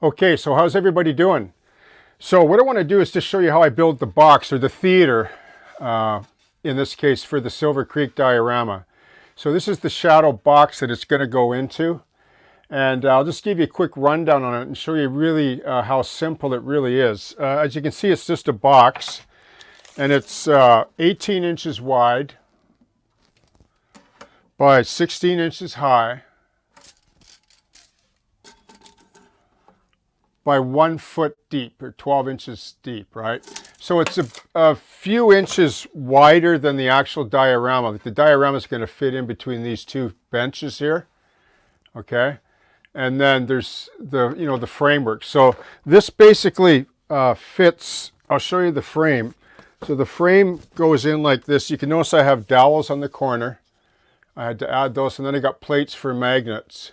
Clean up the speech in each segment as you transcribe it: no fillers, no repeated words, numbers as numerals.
Okay, so how's everybody doing? So what I want to do is just show you how I build the box or the theater, in this case for the Silver Creek diorama. So this is the shadow box that it's going to go into. And I'll just give you a quick rundown on it and show you really how simple it really is. As you can see, it's just a box, and it's 18 inches wide by 16 inches high by 1 foot deep, or 12 inches deep, right? So it's a few inches wider than the actual diorama. The diorama is going to fit in between these two benches here, okay? And then there's the framework. So this basically fits. I'll show you the frame. So the frame goes in like this. You can notice I have dowels on the corner. I had to add those, and then I got plates for magnets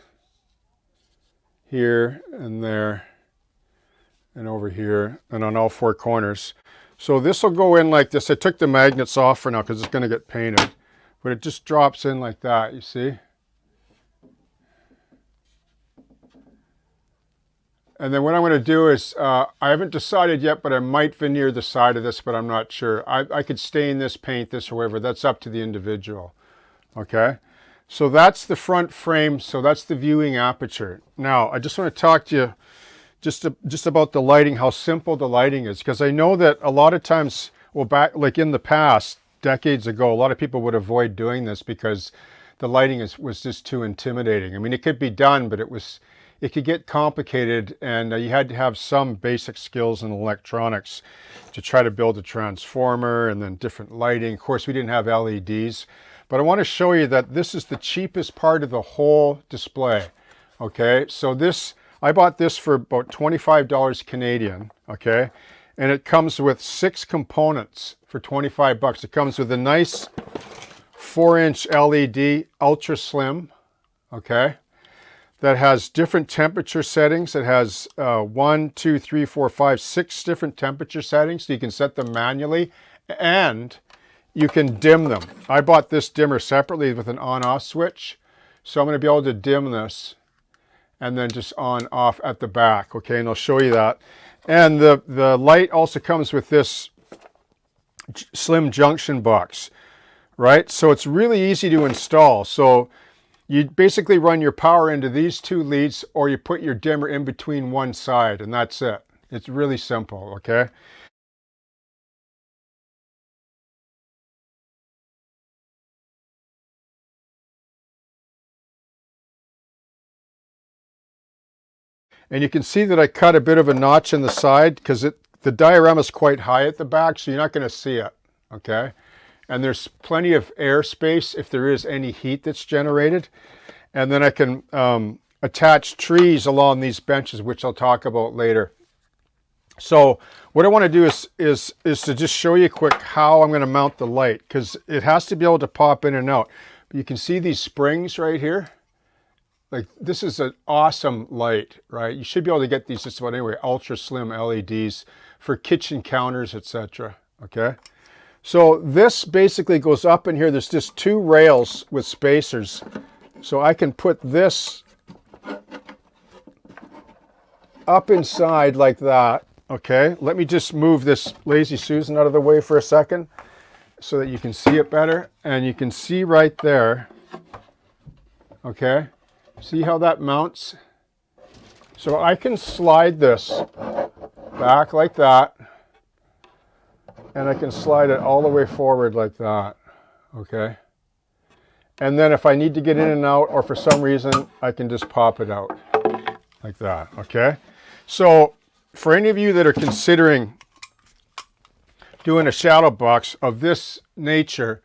here and there and over here and on all four corners. So this will go in like this. I took the magnets off for now because it's going to get painted, but it just drops in like that, you see? And then what I'm going to do is, I haven't decided yet, but I might veneer the side of this, but I'm not sure. I could stain this, paint this, or whatever. That's up to the individual. Okay? So that's the front frame. So that's the viewing aperture. Now, I just want to talk to you just about the lighting, how simple the lighting is. Because I know that a lot of times, well, back like in the past, decades ago, a lot of people would avoid doing this because the lighting was just too intimidating. I mean, it could be done, but it could get complicated, and you had to have some basic skills in electronics to try to build a transformer and then different lighting. Of course, we didn't have LEDs, but I want to show you that this is the cheapest part of the whole display. Okay, so I bought this for about $25 Canadian, okay, and it comes with 6 components for 25 bucks. It comes with a nice 4-inch LED, ultra slim, okay, that has different temperature settings. It has 1, 2, 3, 4, 5, 6 different temperature settings. So you can set them manually and you can dim them. I bought this dimmer separately with an on-off switch. So I'm going to be able to dim this and then just on off at the back. Okay, and I'll show you that. And the light also comes with this slim junction box, right? So it's really easy to install. So you basically run your power into these 2 leads, or you put your dimmer in between one side, and that's it. It's really simple, okay? And you can see that I cut a bit of a notch in the side because the diorama is quite high at the back, so you're not going to see it, okay? And there's plenty of air space if there is any heat that's generated. And then I can attach trees along these benches, which I'll talk about later. So what I want to do is to just show you quick how I'm going to mount the light, because it has to be able to pop in and out. But you can see these springs right here. Like, this is an awesome light, right? You should be able to get these just about anywhere. Ultra slim LEDs for kitchen counters, etc. Okay? So this basically goes up in here. There's just 2 rails with spacers. So I can put this up inside like that. Okay, let me just move this Lazy Susan out of the way for a second so that you can see it better. And you can see right there, okay, see how that mounts? So I can slide this back like that, and I can slide it all the way forward like that, okay? And then if I need to get in and out, or for some reason, I can just pop it out like that, okay? So for any of you that are considering doing a shadow box of this nature,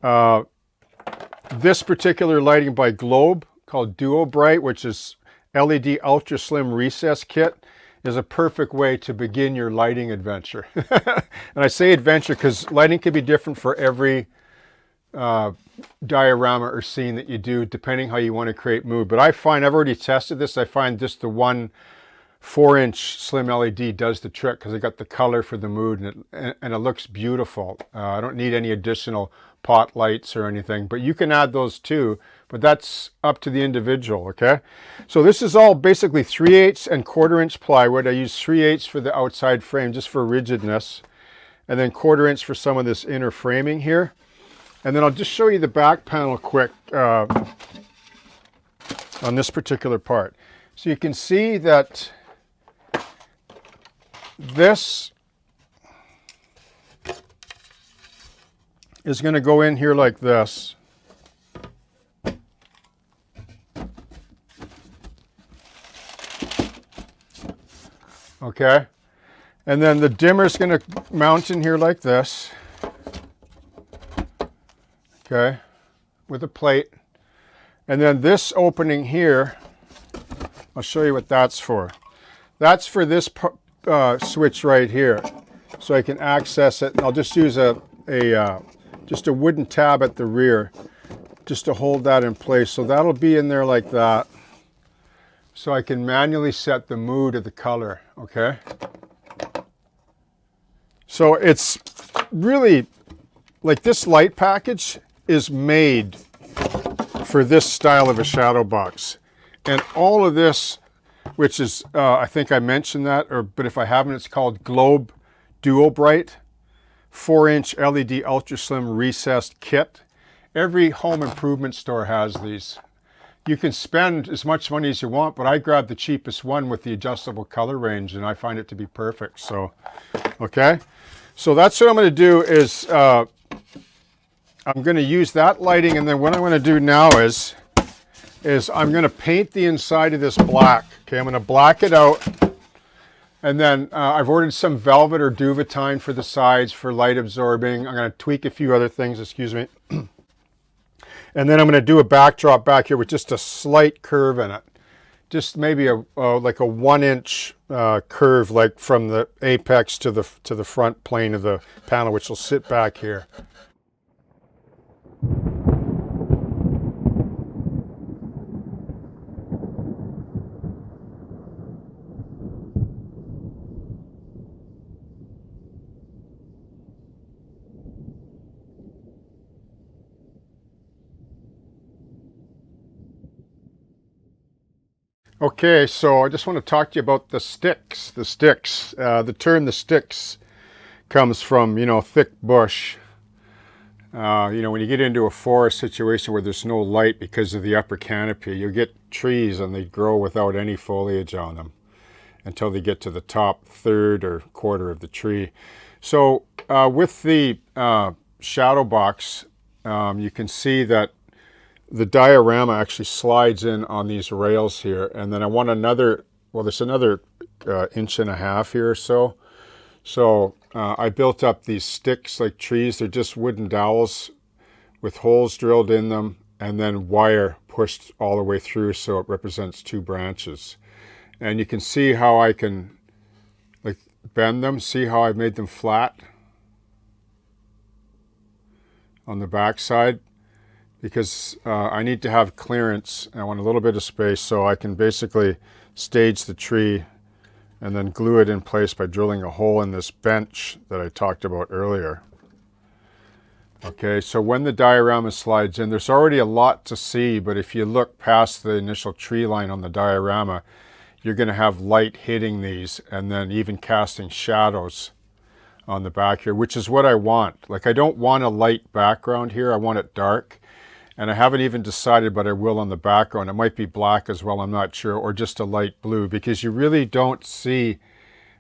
this particular lighting by Globe called Duo Bright, which is LED Ultra Slim Recess Kit, is a perfect way to begin your lighting adventure. And I say adventure because lighting can be different for every diorama or scene that you do, depending how you want to create mood. But I find, I've already tested this, I find just the one 4-inch slim LED does the trick because I got the color for the mood, and it looks beautiful. I don't need any additional pot lights or anything, but you can add those too, but that's up to the individual, okay? So this is all basically 3/8 and 1/4-inch plywood. I use 3/8 for the outside frame just for rigidness, and then 1/4-inch for some of this inner framing here. And then I'll just show you the back panel quick on this particular part. So you can see that this is going to go in here like this. Okay. And then the dimmer is going to mount in here like this. Okay. With a plate. And then this opening here, I'll show you what that's for. That's for this switch right here. So I can access it. I'll just use just a wooden tab at the rear just to hold that in place. So that'll be in there like that. So I can manually set the mood of the color, okay? So it's really, like this light package is made for this style of a shadow box. And all of this, which is, I think I mentioned that, but if I haven't, it's called Globe Dual Bright 4-inch LED Ultra Slim Recessed Kit. Every home improvement store has these. You can spend as much money as you want, but I grabbed the cheapest one with the adjustable color range, and I find it to be perfect. So, okay. So that's what I'm going to do is I'm going to use that lighting, and then what I'm going to do now is I'm going to paint the inside of this black. Okay, I'm going to black it out. And then I've ordered some velvet or duvetine for the sides for light absorbing. I'm going to tweak a few other things, excuse me. And then I'm going to do a backdrop back here with just a slight curve in it. Just maybe like a 1-inch curve, like from the apex to the front plane of the panel, which will sit back here. Okay, so I just want to talk to you about the sticks. The sticks. The term "the sticks" comes from, thick bush. When you get into a forest situation where there's no light because of the upper canopy, you get trees and they grow without any foliage on them until they get to the top third or quarter of the tree. So with the shadow box, you can see that the diorama actually slides in on these rails here, and then I want another, well, there's another 1.5 inches here or so. So I built up these sticks like trees. They're just wooden dowels with holes drilled in them, and then wire pushed all the way through so it represents 2 branches. And you can see how I can like bend them. See how I've made them flat on the back side, because I need to have clearance. I want a little bit of space, so I can basically stage the tree and then glue it in place by drilling a hole in this bench that I talked about earlier. Okay, so when the diorama slides in, there's already a lot to see, but if you look past the initial tree line on the diorama, you're going to have light hitting these and then even casting shadows on the back here, which is what I want. Like, I don't want a light background here, I want it dark. And I haven't even decided, but I will on the background. It might be black as well, I'm not sure, or just a light blue, because you really don't see,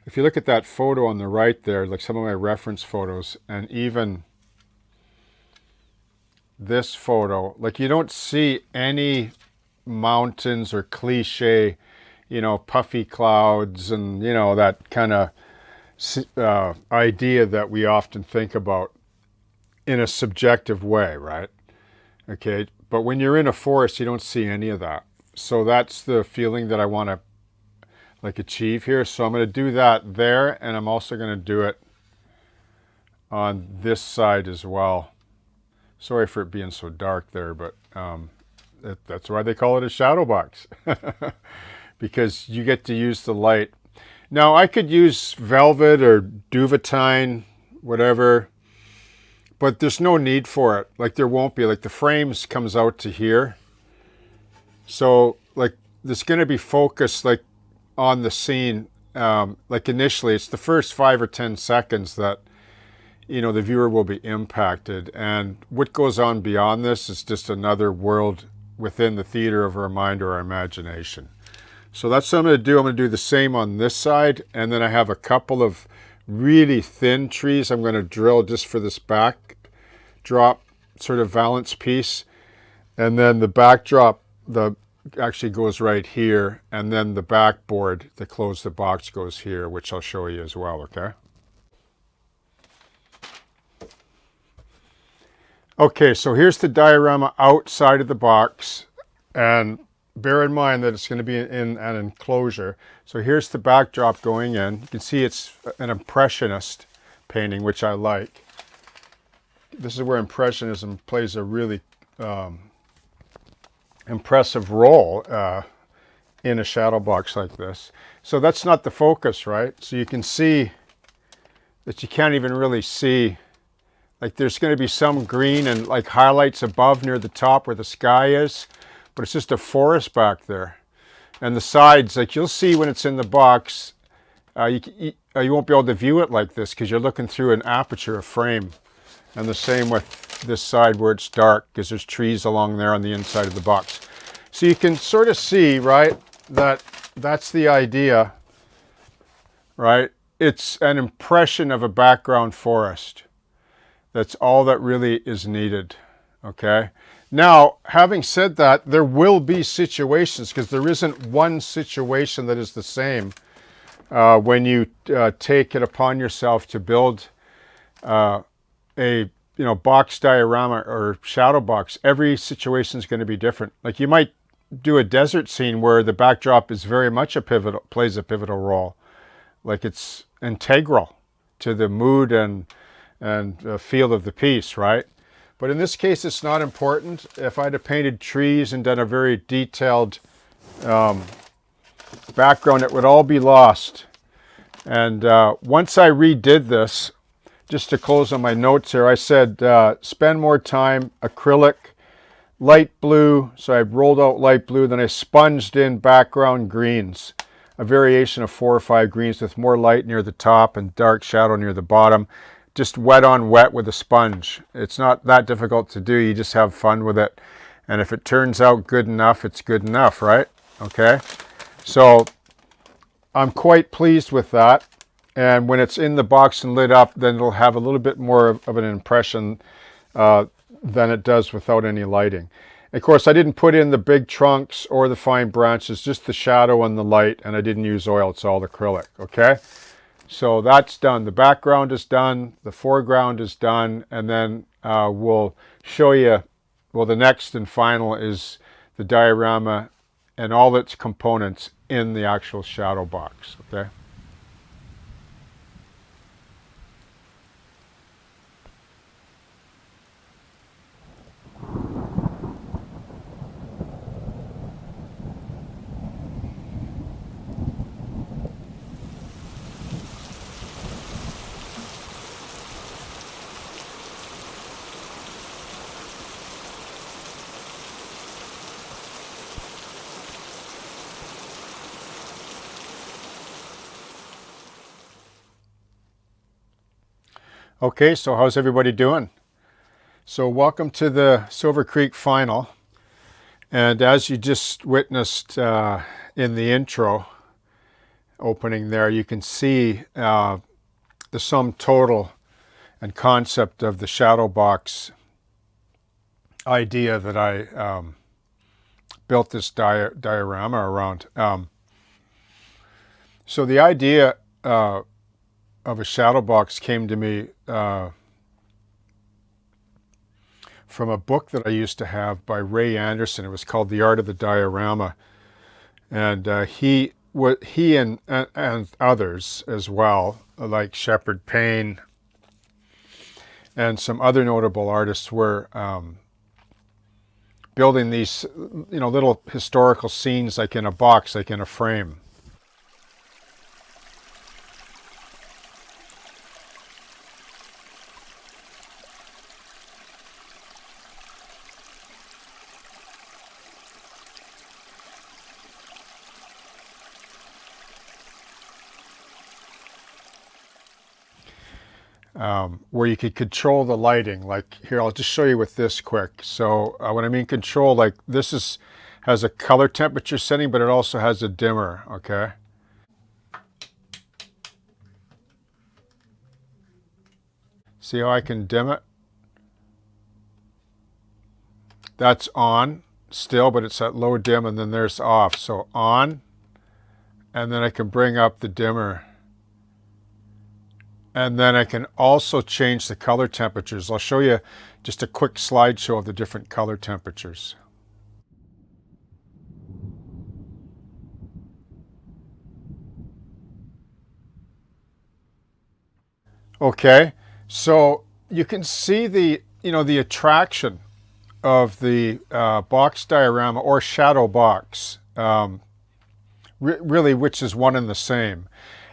if you look at that photo on the right there, like some of my reference photos, and even this photo, like you don't see any mountains or cliche, puffy clouds and, that kind of idea that we often think about in a subjective way, right? Okay, but when you're in a forest, you don't see any of that. So that's the feeling that I want to achieve here. So I'm going to do that there, and I'm also going to do it on this side as well. Sorry for it being so dark there, but that's why they call it a shadow box. because you get to use the light. Now I could use velvet or duvetine, whatever, but there's no need for it. Like there won't be, like the frames comes out to here. So like there's going to be focus like on the scene. Like initially it's the first 5 or 10 seconds that, you know, the viewer will be impacted. And what goes on beyond this is just another world within the theater of our mind or our imagination. So that's what I'm going to do. I'm going to do the same on this side. And then I have a couple of really thin trees I'm going to drill just for this backdrop sort of valance piece. And then the backdrop actually goes right here. And then the backboard to close the box goes here, which I'll show you as well, okay? Okay, so here's the diorama outside of the box. And bear in mind that it's going to be in an enclosure. So here's the backdrop going in. You can see it's an Impressionist painting, which I like. This is where Impressionism plays a really impressive role in a shadow box like this. So that's not the focus, right? So you can see that you can't even really see. Like there's going to be some green and like highlights above near the top where the sky is. But it's just a forest back there. And the sides, like you'll see when it's in the box, you won't be able to view it like this because you're looking through an aperture, a frame. And the same with this side where it's dark because there's trees along there on the inside of the box. So you can sort of see, right, that that's the idea, right? It's an impression of a background forest. That's all that really is needed, okay? Now, having said that, there will be situations, because there isn't one situation that is the same when you take it upon yourself to build a box diorama or shadow box. Every situation is going to be different. Like you might do a desert scene where the backdrop is very much plays a pivotal role. Like it's integral to the mood and feel of the piece, right? But in this case, it's not important. If I'd have painted trees and done a very detailed background, it would all be lost. And once I redid this, just to close on my notes here, I said spend more time, acrylic, light blue. So I rolled out light blue, then I sponged in background greens, a variation of 4 or 5 greens with more light near the top and dark shadow near the bottom. Just wet on wet with a sponge. It's not that difficult to do. You just have fun with it. And if it turns out good enough, it's good enough, right? Okay. So I'm quite pleased with that. And when it's in the box and lit up, then it'll have a little bit more of an impression than it does without any lighting. Of course, I didn't put in the big trunks or the fine branches, just the shadow and the light, and I didn't use oil. It's all acrylic, okay? So that's done. The background is done. The foreground is done. And then we'll show you, well, the next and final is the diorama and all its components in the actual shadow box, okay? Okay, so how's everybody doing? So welcome to the Silver Creek final. And as you just witnessed in the intro opening there, you can see the sum total and concept of the shadow box idea that I built this diorama around. So the idea of a shadow box came to me from a book that I used to have by Ray Anderson. It was called The Art of the Diorama. And he and others as well, like Shepard Payne and some other notable artists, were building these, little historical scenes like in a box, like in a frame. Where you could control the lighting. Like here, I'll just show you with this quick. So when I mean control, like this has a color temperature setting, but it also has a dimmer, okay? See how I can dim it? That's on still, but it's at low dim, and then there's off. So on, and then I can bring up the dimmer. And then I can also change the color temperatures. I'll show you just a quick slideshow of the different color temperatures. Okay, so you can see the attraction of the box diorama or shadow box, really, which is one and the same.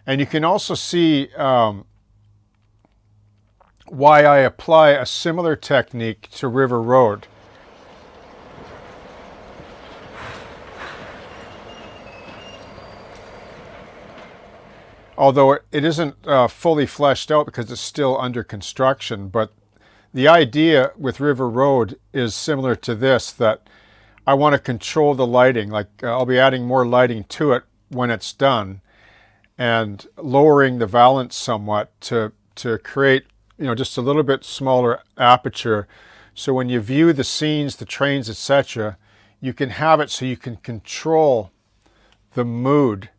And you can also see why I apply a similar technique to River Road. Although it isn't fully fleshed out because it's still under construction, but the idea with River Road is similar to this, that I want to control the lighting. Like I'll be adding more lighting to it when it's done and lowering the valance somewhat to create just a little bit smaller aperture. So when you view the scenes, the trains, etc., you can have it so you can control the mood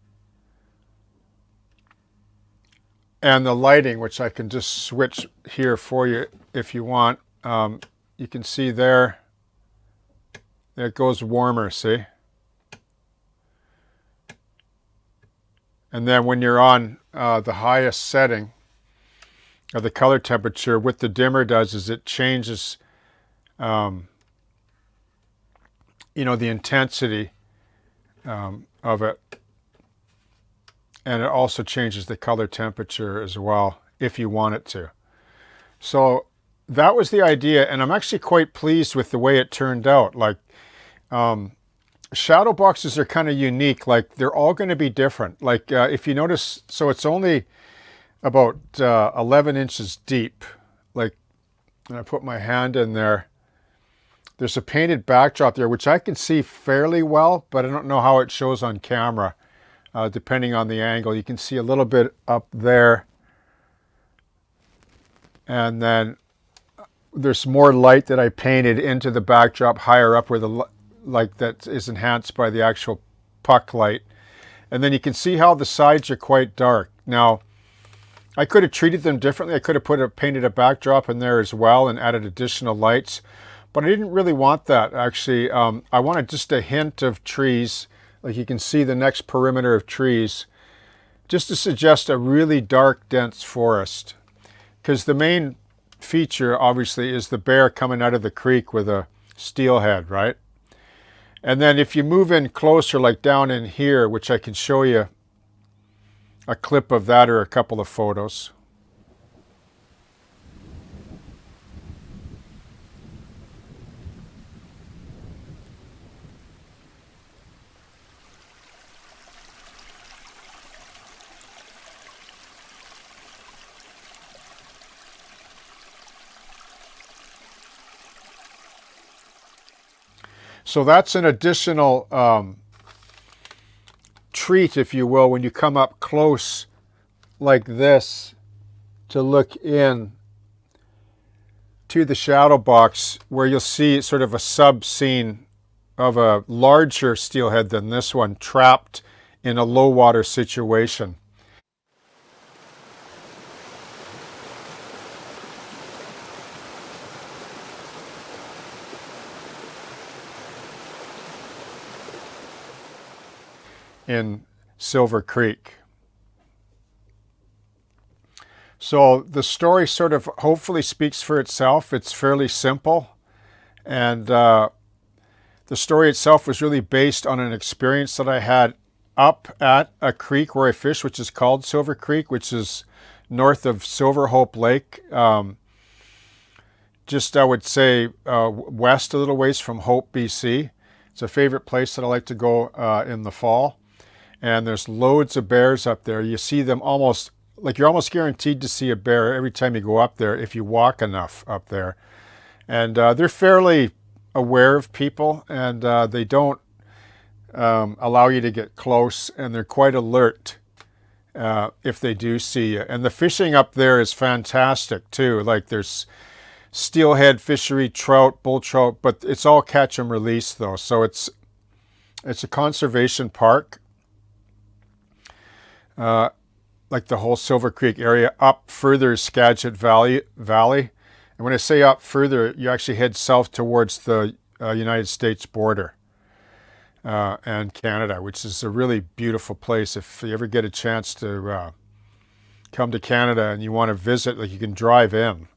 and the lighting, which I can just switch here for you if you want. You can see there, it goes warmer, see? And then when you're on the highest setting of the color temperature, what the dimmer does is it changes the intensity of it. And it also changes the color temperature as well, if you want it to. So that was the idea, and I'm actually quite pleased with the way it turned out. Like, shadow boxes are kind of unique. Like, they're all going to be different. Like, if you notice, so it's only about 11 inches deep. Like, and I put my hand in there. There's a painted backdrop there, which I can see fairly well, but I don't know how it shows on camera. Depending on the angle, you can see a little bit up there, and then there's more light that I painted into the backdrop higher up where the light that is enhanced by the actual puck light. And then you can see how the sides are quite dark. Now, I could have treated them differently. I could have painted a backdrop in there as well and added additional lights, but I didn't really want that. Actually, I wanted just a hint of trees. Like you can see the next perimeter of trees, just to suggest a really dark, dense forest. Because the main feature, obviously, is the bear coming out of the creek with a steelhead, right? And then if you move in closer, like down in here, which I can show you a clip of that or a couple of photos. So that's an additional treat, if you will, when you come up close like this to look in to the shadow box, where you'll see sort of a sub scene of a larger steelhead than this one trapped in a low water situation. In Silver Creek. So the story sort of hopefully speaks for itself. It's fairly simple, and the story itself was really based on an experience that I had up at a creek where I fish, which is called Silver Creek, which is north of Silver Hope Lake. Just, I would say, west a little ways from Hope, BC. It's a favorite place that I like to go in the fall. And there's loads of bears up there. You see them almost, like you're almost guaranteed to see a bear every time you go up there if you walk enough up there. And they're fairly aware of people, and they don't allow you to get close, and they're quite alert if they do see you. And the fishing up there is fantastic too. Like there's steelhead fishery, trout, bull trout, but it's all catch and release though. So it's a conservation park, like the whole Silver Creek area. Up further is Skagit Valley. And when I say up further, you actually head south towards the United States border and Canada, which is a really beautiful place. If you ever get a chance to come to Canada and you want to visit, like you can drive in.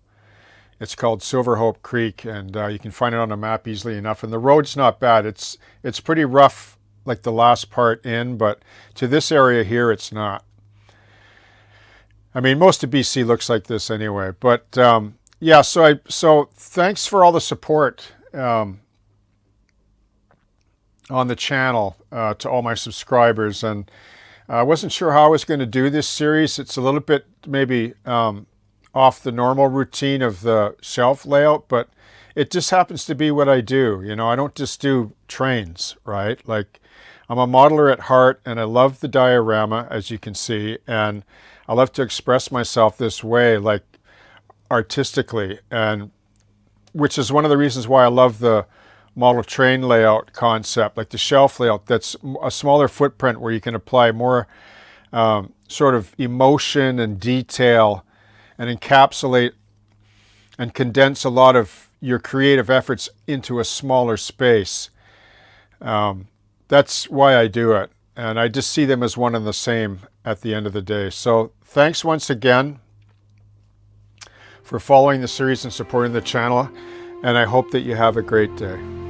It's called Silver Hope Creek, and you can find it on a map easily enough. And the road's not bad. It's pretty rough, like the last part in, but to this area here, it's not. I mean, most of BC looks like this anyway, but yeah, so thanks for all the support on the channel to all my subscribers. And I wasn't sure how I was going to do this series. It's a little bit maybe off the normal routine of the shelf layout, but it just happens to be what I do. You know, I don't just do trains, right? Like I'm a modeler at heart, and I love the diorama, as you can see, and I love to express myself this way, like artistically, and which is one of the reasons why I love the model train layout concept, like the shelf layout. That's a smaller footprint where you can apply more sort of emotion and detail and encapsulate and condense a lot of your creative efforts into a smaller space. That's why I do it, and I just see them as one and the same at the end of the day. So thanks once again for following the series and supporting the channel, and I hope that you have a great day.